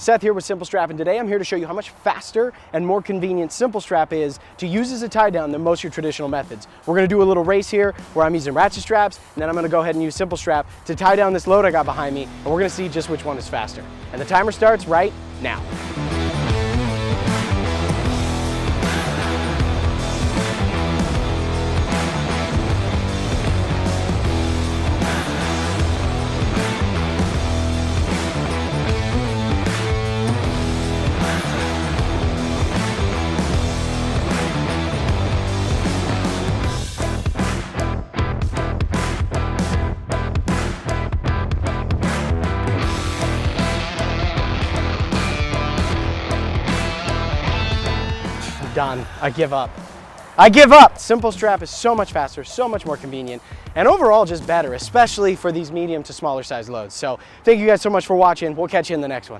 Seth here with Simple Strap, and today I'm here to show you how much faster and more convenient Simple Strap is to use as a tie down than most of your traditional methods. We're gonna do a little race here where I'm using ratchet straps, and then I'm gonna go ahead and use Simple Strap to tie down this load I got behind me, and we're gonna see just which one is faster. And the timer starts right now. Done. I give up. I give up! Simple Strap is so much faster, so much more convenient, and overall just better, especially for these medium to smaller size loads. So thank you guys so much for watching. We'll catch you in the next one.